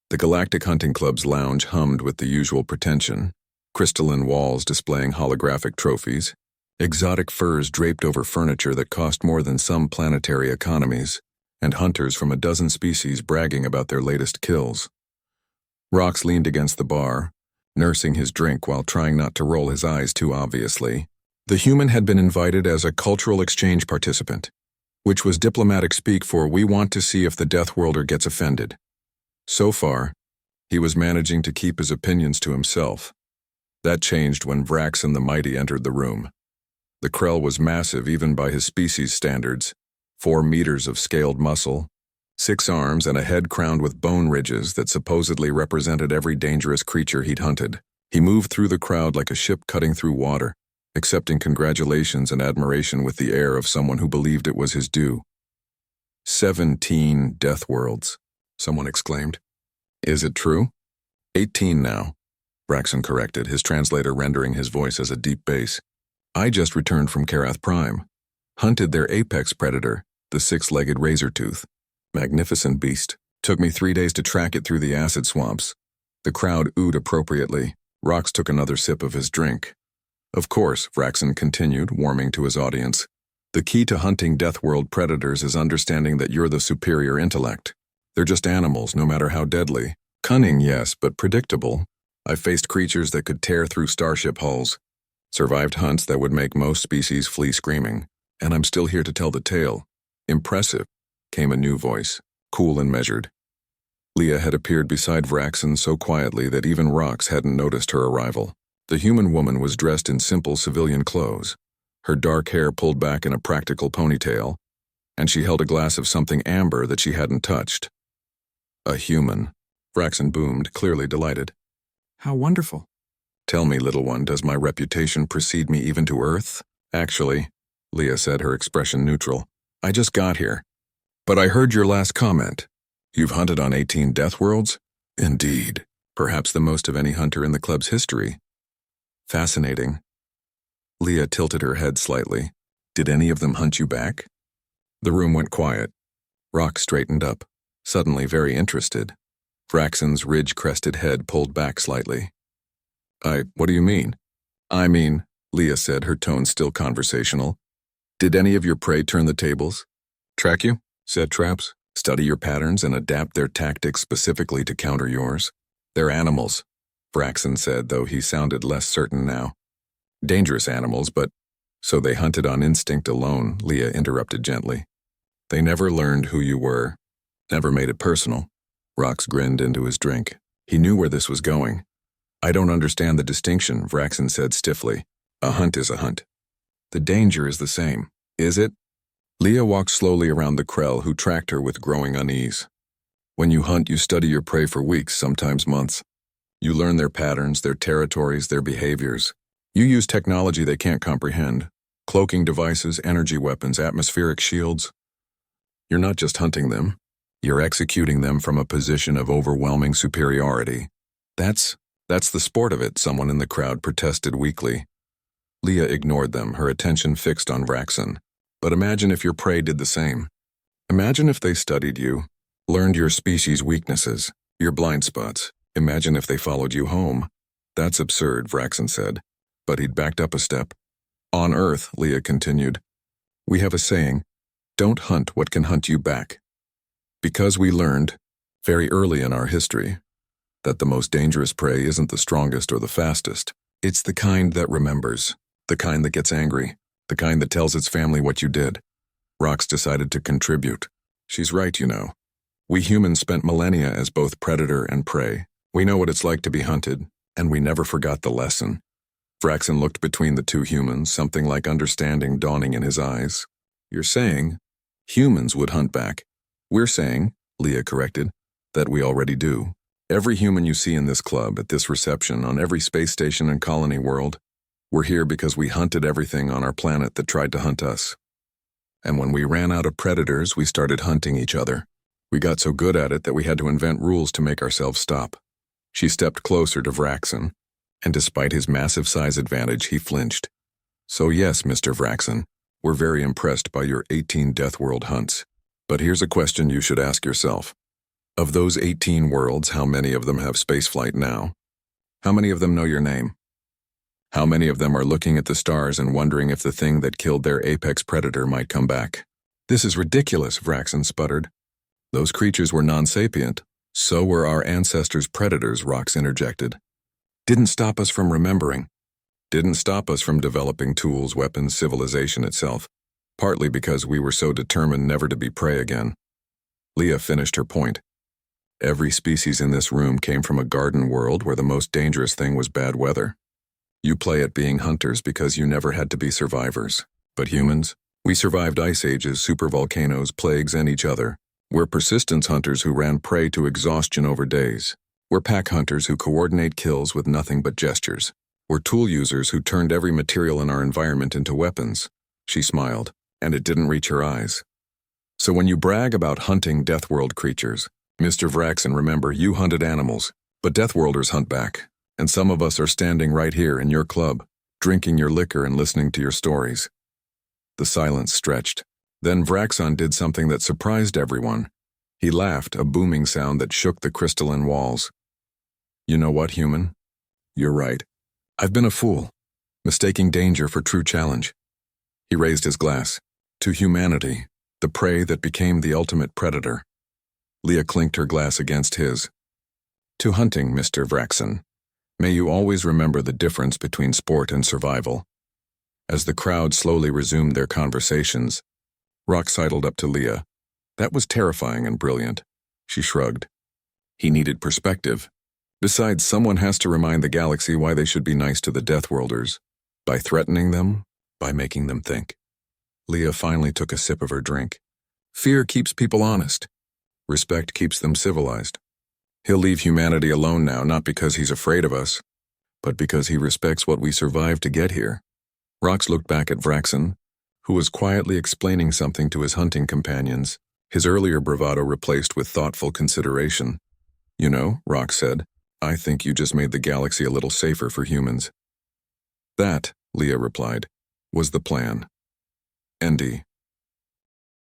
The Galactic Hunting Club's lounge hummed with the usual pretension, crystalline walls displaying holographic trophies, exotic furs draped over furniture that cost more than some planetary economies, and hunters from a dozen species bragging about their latest kills. Rox leaned against the bar, nursing his drink while trying not to roll his eyes too obviously. The human had been invited as a cultural exchange participant, which was diplomatic speak for "we want to see if the Deathworlder gets offended." So far, he was managing to keep his opinions to himself. That changed when Vraxen the Mighty entered the room. The Krell was massive even by his species standards, 4 meters of scaled muscle, 6 arms, and a head crowned with bone ridges that supposedly represented every dangerous creature he'd hunted. He moved through the crowd like a ship cutting through water, accepting congratulations and admiration with the air of someone who believed it was his due. 17 death worlds, someone exclaimed. Is it true? 18 now, Vraxen corrected, his translator rendering his voice as a deep bass. I just returned from Karath Prime. Hunted their apex predator, the 6-legged razortooth. Magnificent beast. Took me 3 days to track it through the acid swamps. The crowd oohed appropriately. Rox took another sip of his drink. Of course, Vraxen continued, warming to his audience. The key to hunting Deathworld predators is understanding that you're the superior intellect. They're just animals, no matter how deadly. Cunning, yes, but predictable. I've faced creatures that could tear through starship hulls. Survived hunts that would make most species flee screaming. And I'm still here to tell the tale. Impressive, came a new voice, cool and measured. Leah had appeared beside Vraxen so quietly that even Rox hadn't noticed her arrival. The human woman was dressed in simple civilian clothes, her dark hair pulled back in a practical ponytail, and she held a glass of something amber that she hadn't touched. A human, Vraxen boomed, clearly delighted. How wonderful. Tell me, little one, does my reputation precede me even to Earth? Actually, Leah said, her expression neutral. I just got here. But I heard your last comment. You've hunted on 18 death worlds? Indeed. Perhaps the most of any hunter in the club's history. Fascinating. Leah tilted her head slightly. Did any of them hunt you back? The room went quiet. Rox straightened up, suddenly very interested. Vraxen's ridge-crested head pulled back slightly. What do you mean? I mean, Leah said, her tone still conversational. Did any of your prey turn the tables? Track you? Set traps? Study your patterns and adapt their tactics specifically to counter yours? They're animals, Vraxen said, though he sounded less certain now. Dangerous animals, but... So they hunted on instinct alone, Leah interrupted gently. They never learned who you were. Never made it personal. Rox grinned into his drink. He knew where this was going. I don't understand the distinction, Vraxen said stiffly. A hunt is a hunt. The danger is the same, is it? Leah walked slowly around the Krell, who tracked her with growing unease. When you hunt, you study your prey for weeks, sometimes months. You learn their patterns, their territories, their behaviors. You use technology they can't comprehend. Cloaking devices, energy weapons, atmospheric shields. You're not just hunting them. You're executing them from a position of overwhelming superiority. That's the sport of it, someone in the crowd protested weakly. Leah ignored them, her attention fixed on Vraxen. But imagine if your prey did the same. Imagine if they studied you, learned your species' weaknesses, your blind spots. Imagine if they followed you home. That's absurd, Vraxen said. But he'd backed up a step. On Earth, Leah continued, we have a saying, don't hunt what can hunt you back. Because we learned, very early in our history, that the most dangerous prey isn't the strongest or the fastest. It's the kind that remembers, the kind that gets angry, the kind that tells its family what you did. Rox decided to contribute. She's right, you know. We humans spent millennia as both predator and prey. We know what it's like to be hunted, and we never forgot the lesson. Vraxen looked between the two humans, something like understanding dawning in his eyes. You're saying humans would hunt back. We're saying, Leah corrected, that we already do. Every human you see in this club, at this reception, on every space station and colony world, we're here because we hunted everything on our planet that tried to hunt us. And when we ran out of predators, we started hunting each other. We got so good at it that we had to invent rules to make ourselves stop. She stepped closer to Vraxen, and despite his massive size advantage, he flinched. So yes, Mr. Vraxen, we're very impressed by your 18 Deathworld hunts. But here's a question you should ask yourself. Of those 18 worlds, how many of them have spaceflight now? How many of them know your name? How many of them are looking at the stars and wondering if the thing that killed their apex predator might come back? This is ridiculous, Vraxen sputtered. Those creatures were non-sapient. So were our ancestors' predators, Rox interjected. Didn't stop us from remembering. Didn't stop us from developing tools, weapons, civilization itself. Partly because we were so determined never to be prey again. Leah finished her point. Every species in this room came from a garden world where the most dangerous thing was bad weather. You play at being hunters because you never had to be survivors. But humans? We survived ice ages, supervolcanoes, plagues, and each other. We're persistence hunters who ran prey to exhaustion over days. We're pack hunters who coordinate kills with nothing but gestures. We're tool users who turned every material in our environment into weapons. She smiled, and it didn't reach her eyes. So when you brag about hunting Deathworld creatures, Mr. Vraxen, remember, you hunted animals, but Deathworlders hunt back. And some of us are standing right here in your club, drinking your liquor and listening to your stories. The silence stretched. Then Vraxon did something that surprised everyone. He laughed, a booming sound that shook the crystalline walls. You know what, human? You're right. I've been a fool, mistaking danger for true challenge. He raised his glass. To humanity, the prey that became the ultimate predator. Leah clinked her glass against his. To hunting, Mr. Vraxen. May you always remember the difference between sport and survival. As the crowd slowly resumed their conversations, Rox sidled up to Leah. That was terrifying and brilliant. She shrugged. He needed perspective. Besides, someone has to remind the galaxy why they should be nice to the Deathworlders. By threatening them, by making them think. Leah finally took a sip of her drink. Fear keeps people honest. Respect keeps them civilized. He'll leave humanity alone now, not because he's afraid of us, but because he respects what we survived to get here. Rox looked back at Vraxen, who was quietly explaining something to his hunting companions, his earlier bravado replaced with thoughtful consideration. You know, Rox said, I think you just made the galaxy a little safer for humans. That, Leah replied, was the plan. Andy.